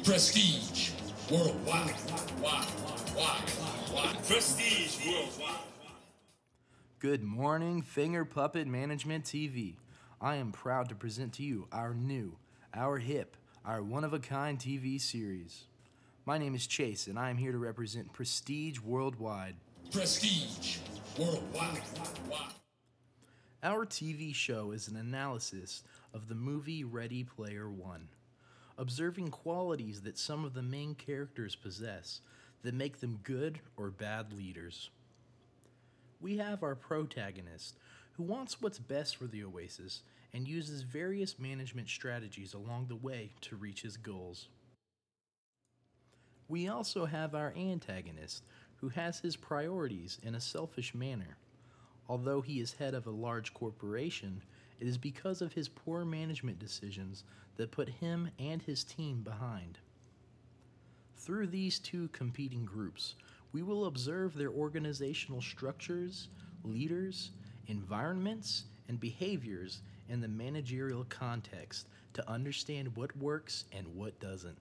Prestige worldwide. Prestige worldwide. Good morning, Finger Puppet Management TV. I am proud to present to you our new, our hip, our one-of-a-kind TV series. My name is Chase, and I am here to represent Prestige Worldwide. Prestige worldwide. Our TV show is an analysis of the movie Ready Player One, observing qualities that some of the main characters possess that make them good or bad leaders. We have our protagonist, who wants what's best for the Oasis and uses various management strategies along the way to reach his goals. We also have our antagonist, who has his priorities in a selfish manner. Although he is head of a large corporation, it is because of his poor management decisions that put him and his team behind. Through these two competing groups, we will observe their organizational structures, leaders, environments, and behaviors in the managerial context to understand what works and what doesn't.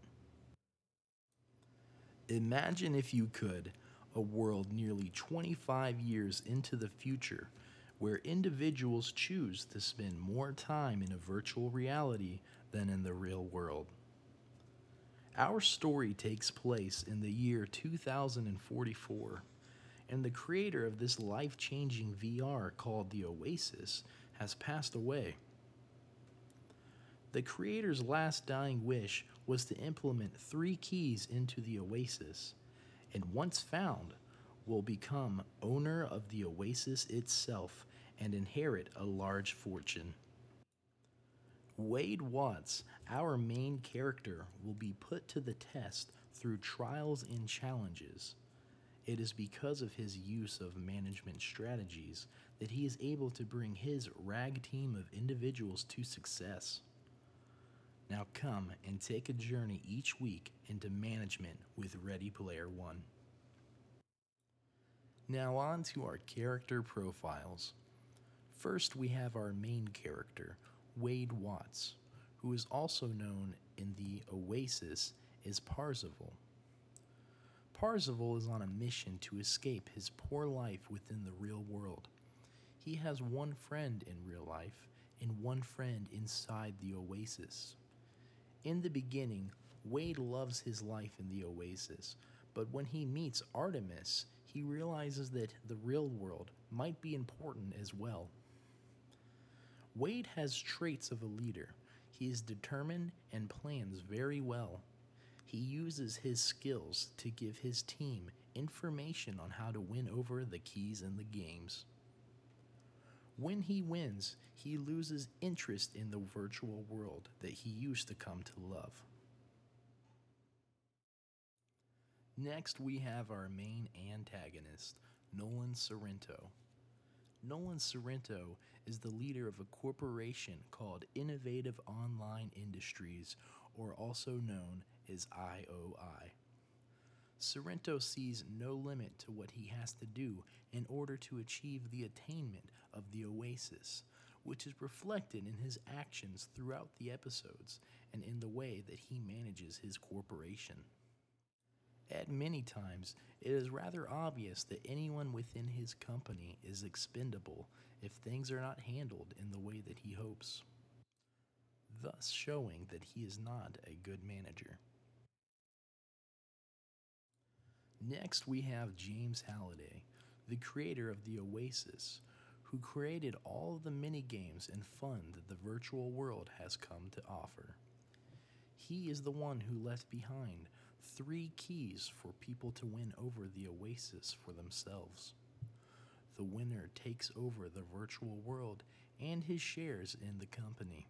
Imagine, if you could, a world nearly 25 years into the future where individuals choose to spend more time in a virtual reality than in the real world. Our story takes place in the year 2044, and the creator of this life-changing VR called the Oasis has passed away. The creator's last dying wish was to implement 3 keys into the Oasis, and once found, will become owner of the Oasis itself and inherit a large fortune. Wade Watts, our main character, will be put to the test through trials and challenges. It is because of his use of management strategies that he is able to bring his rag team of individuals to success. Now come and take a journey each week into management with Ready Player One. Now on to our character profiles. First, we have our main character, Wade Watts, who is also known in the Oasis as Parzival. Parzival is on a mission to escape his poor life within the real world. He has one friend in real life and one friend inside the Oasis. In the beginning, Wade loves his life in the Oasis, but when he meets Artemis, he realizes that the real world might be important as well. Wade has traits of a leader. He is determined and plans very well. He uses his skills to give his team information on how to win over the keys in the games. When he wins, he loses interest in the virtual world that he used to come to love. Next, we have our main antagonist, Nolan Sorrento. Nolan Sorrento is the leader of a corporation called Innovative Online Industries, or also known as IOI. Sorrento sees no limit to what he has to do in order to achieve the attainment of the Oasis, which is reflected in his actions throughout the episodes and in the way that he manages his corporation. At many times, it is rather obvious that anyone within his company is expendable if things are not handled in the way that he hopes, thus showing that he is not a good manager. Next, we have James Halliday, the creator of the Oasis, who created all of the mini-games and fun that the virtual world has come to offer. He is the one who left behind 3 keys for people to win over the Oasis for themselves. The winner takes over the virtual world and his shares in the company.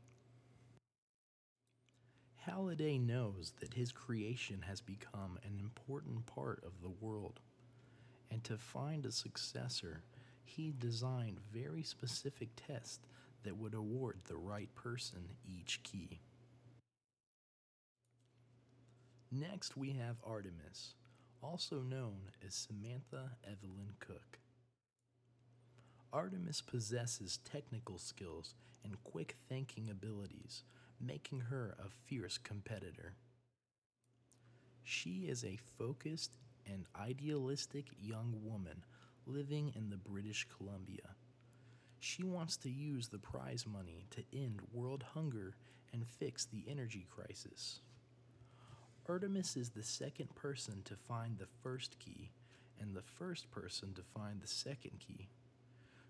Halliday knows that his creation has become an important part of the world, and to find a successor, he designed very specific tests that would award the right person each key. Next, we have Artemis, also known as Samantha Evelyn Cook. Artemis possesses technical skills and quick thinking abilities, making her a fierce competitor. She is a focused and idealistic young woman living in the British Columbia. She wants to use the prize money to end world hunger and fix the energy crisis. Artemis is the second person to find the first key and the first person to find the second key.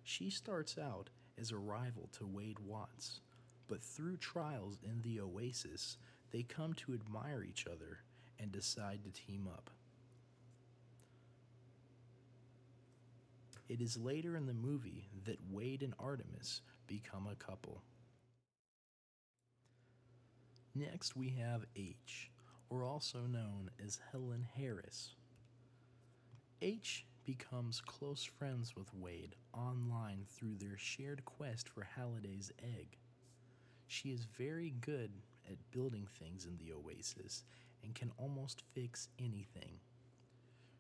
She starts out as a rival to Wade Watts, but through trials in the Oasis, they come to admire each other and decide to team up. It is later in the movie that Wade and Artemis become a couple. Next, we have H, or also known as Helen Harris. H becomes close friends with Wade online through their shared quest for Halliday's egg. She is very good at building things in the Oasis and can almost fix anything.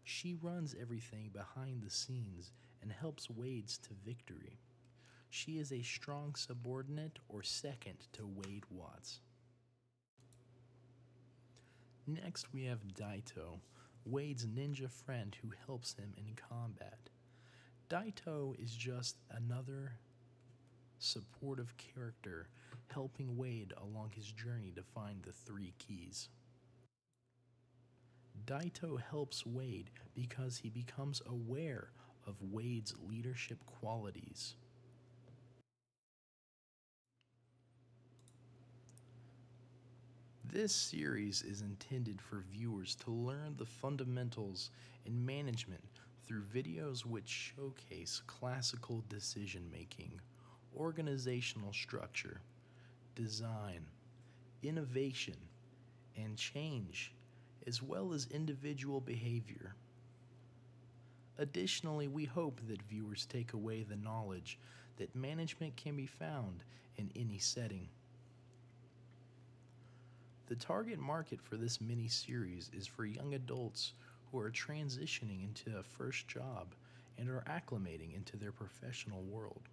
She runs everything behind the scenes and helps Wade's to victory. She is a strong subordinate or second to Wade Watts. Next, we have Daito, Wade's ninja friend who helps him in combat. Daito is just another supportive character helping Wade along his journey to find the three keys. Daito helps Wade because he becomes aware of Wade's leadership qualities. This series is intended for viewers to learn the fundamentals in management through videos which showcase classical decision making, organizational structure, design, innovation, and change, as well as individual behavior. Additionally, we hope that viewers take away the knowledge that management can be found in any setting. The target market for this mini-series is for young adults who are transitioning into a first job and are acclimating into their professional world.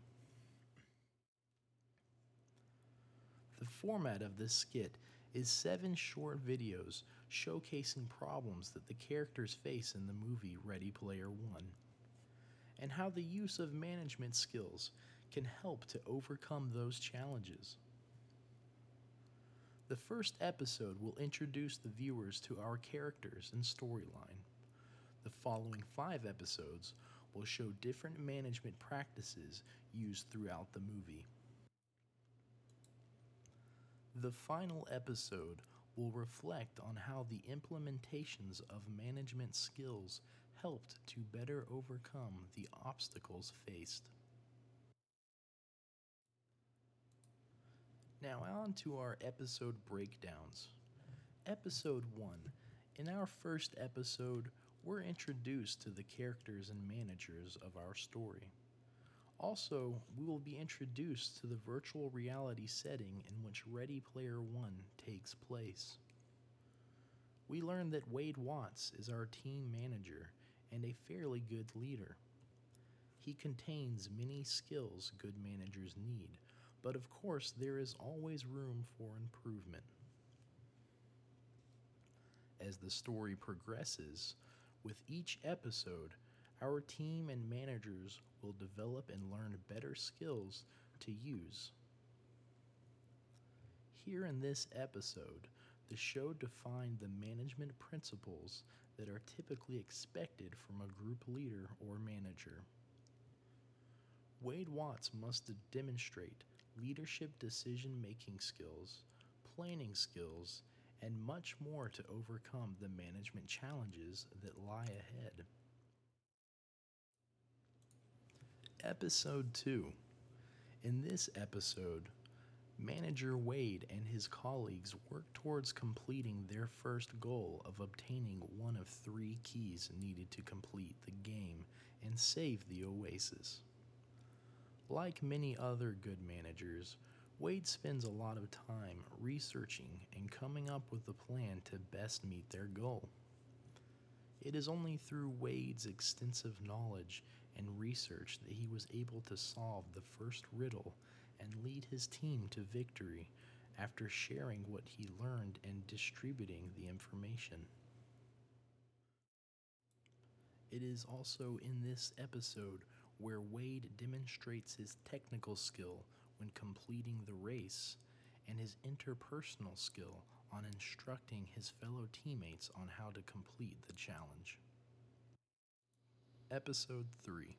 The format of this skit is 7 short videos showcasing problems that the characters face in the movie Ready Player One, and how the use of management skills can help to overcome those challenges. The first episode will introduce the viewers to our characters and storyline. The following 5 episodes will show different management practices used throughout the movie. The final episode will reflect on how the implementations of management skills helped to better overcome the obstacles faced. Now on to our episode breakdowns. Episode 1. In our first episode, we're introduced to the characters and managers of our story. Also, we will be introduced to the virtual reality setting in which Ready Player One takes place. We learn that Wade Watts is our team manager and a fairly good leader. He contains many skills good managers need, but of course there is always room for improvement. As the story progresses, with each episode, our team and managers will develop and learn better skills to use. Here in this episode, the show defined the management principles that are typically expected from a group leader or manager. Wade Watts must demonstrate leadership decision-making skills, planning skills, and much more to overcome the management challenges that lie ahead. Episode 2. In this episode, Manager Wade and his colleagues work towards completing their first goal of obtaining one of 3 keys needed to complete the game and save the Oasis. Like many other good managers, Wade spends a lot of time researching and coming up with a plan to best meet their goal. It is only through Wade's extensive knowledge and research that he was able to solve the first riddle and lead his team to victory after sharing what he learned and distributing the information. It is also in this episode where Wade demonstrates his technical skill when completing the race and his interpersonal skill on instructing his fellow teammates on how to complete the challenge. Episode 3.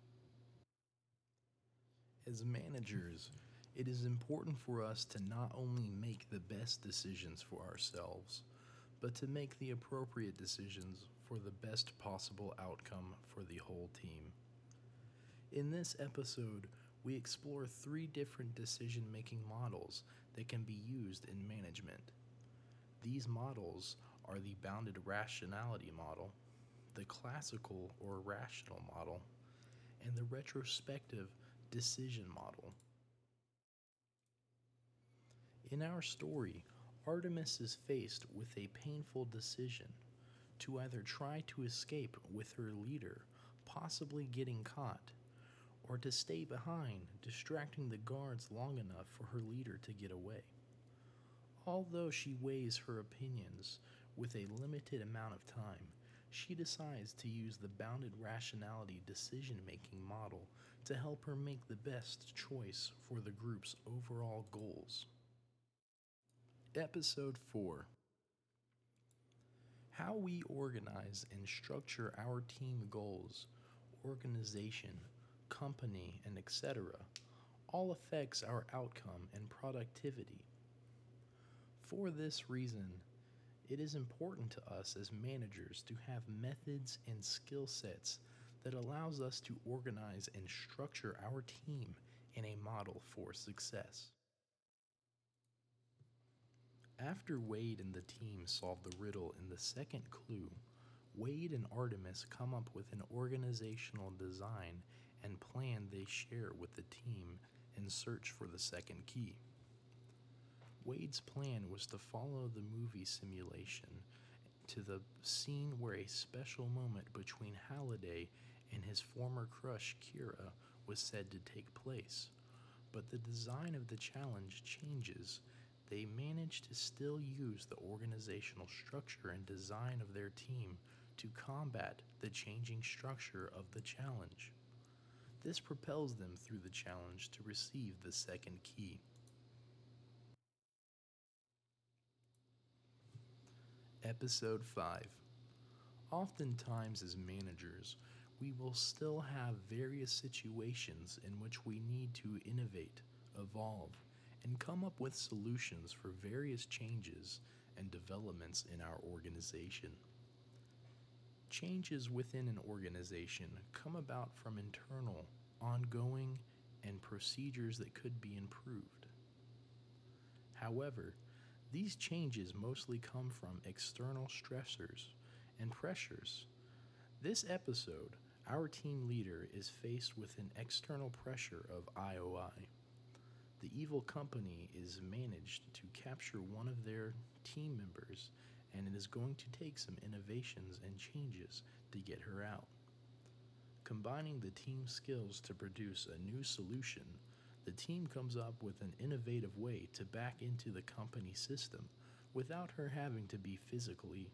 As managers, it is important for us to not only make the best decisions for ourselves, but to make the appropriate decisions for the best possible outcome for the whole team. In this episode, we explore 3 different decision-making models that can be used in management. These models are the bounded rationality model, the classical or rational model, and the retrospective decision model. In our story, Artemis is faced with a painful decision to either try to escape with her leader, possibly getting caught, or to stay behind, distracting the guards long enough for her leader to get away. Although she weighs her opinions with a limited amount of time, she decides to use the bounded rationality decision-making model to help her make the best choice for the group's overall goals. Episode 4. How we organize and structure our team goals, organization, company, and etc. all affects our outcome and productivity. For this reason, it is important to us as managers to have methods and skill sets that allows us to organize and structure our team in a model for success. After Wade and the team solve the riddle in the second clue, Wade and Artemis come up with an organizational design and plan they share with the team and search for the second key. Wade's plan was to follow the movie simulation to the scene where a special moment between Halliday and his former crush Kira was said to take place, but the design of the challenge changes. They manage to still use the organizational structure and design of their team to combat the changing structure of the challenge. This propels them through the challenge to receive the second key. Episode 5. Oftentimes as managers, we will still have various situations in which we need to innovate, evolve, and come up with solutions for various changes and developments in our organization. Changes within an organization come about from internal, ongoing, and procedures that could be improved. However, these changes mostly come from external stressors and pressures. This episode, our team leader is faced with an external pressure of IOI. The evil company is managed to capture one of their team members, and it is going to take some innovations and changes to get her out. Combining the team's skills to produce a new solution, the team comes up with an innovative way to back into the company system without her having to be physically.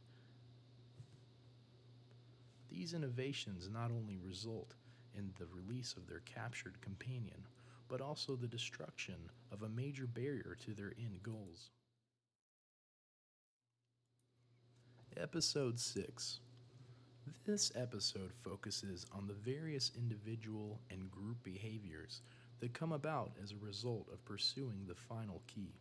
These innovations not only result in the release of their captured companion, but also the destruction of a major barrier to their end goals. Episode 6. This episode focuses on the various individual and group behaviors that come about as a result of pursuing the final key.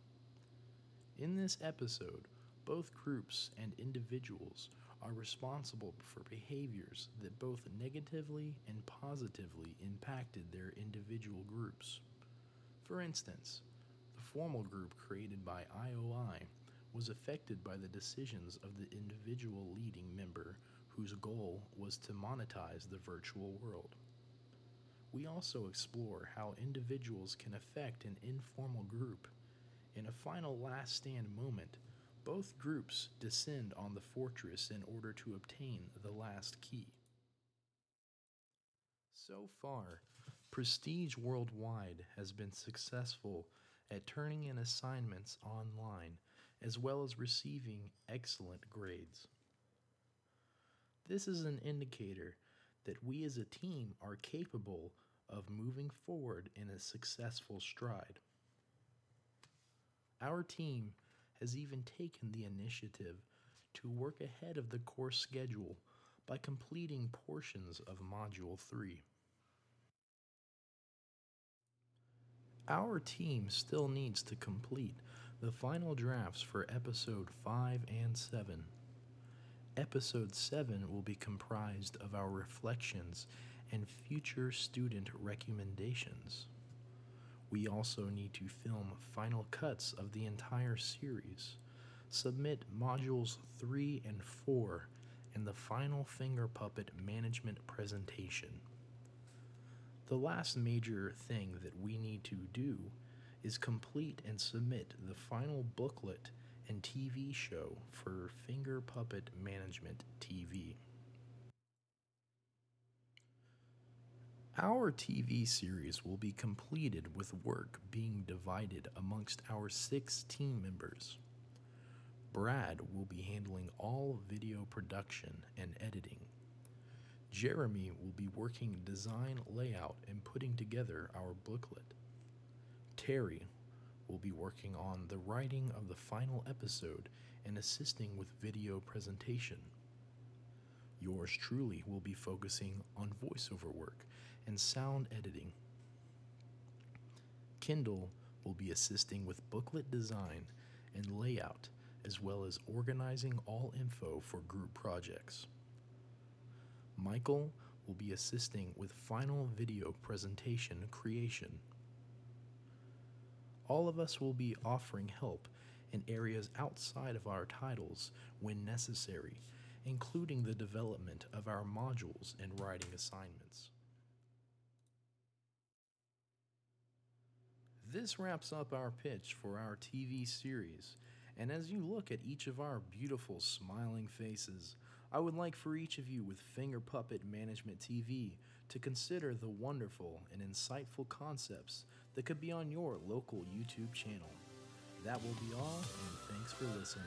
In this episode, both groups and individuals are responsible for behaviors that both negatively and positively impacted their individual groups. For instance, the formal group created by IOI was affected by the decisions of the individual leading member whose goal was to monetize the virtual world. We also explore how individuals can affect an informal group. In a final last stand moment, both groups descend on the fortress in order to obtain the last key. So far, Prestige Worldwide has been successful at turning in assignments online as well as receiving excellent grades. This is an indicator that we as a team are capable of moving forward in a successful stride. Our team has even taken the initiative to work ahead of the course schedule by completing portions of Module 3. Our team still needs to complete the final drafts for Episode 5 and 7. Episode 7 will be comprised of our reflections and future student recommendations. We also need to film final cuts of the entire series, submit Modules 3 and 4, and the final finger puppet management presentation. The last major thing that we need to do is complete and submit the final booklet and TV show for Finger Puppet Management TV. Our TV series will be completed with work being divided amongst our 6 team members. Brad will be handling all video production and editing. Jeremy will be working design layout and putting together our booklet. Terry will be working on the writing of the final episode and assisting with video presentation. Yours truly will be focusing on voiceover work and sound editing. Kendall will be assisting with booklet design and layout, as well as organizing all info for group projects. Michael will be assisting with final video presentation creation. All of us will be offering help in areas outside of our titles when necessary, including the development of our modules and writing assignments. This wraps up our pitch for our TV series, and as you look at each of our beautiful smiling faces, I would like for each of you with Finger Puppet Management TV to consider the wonderful and insightful concepts that could be on your local YouTube channel. That will be all, and thanks for listening.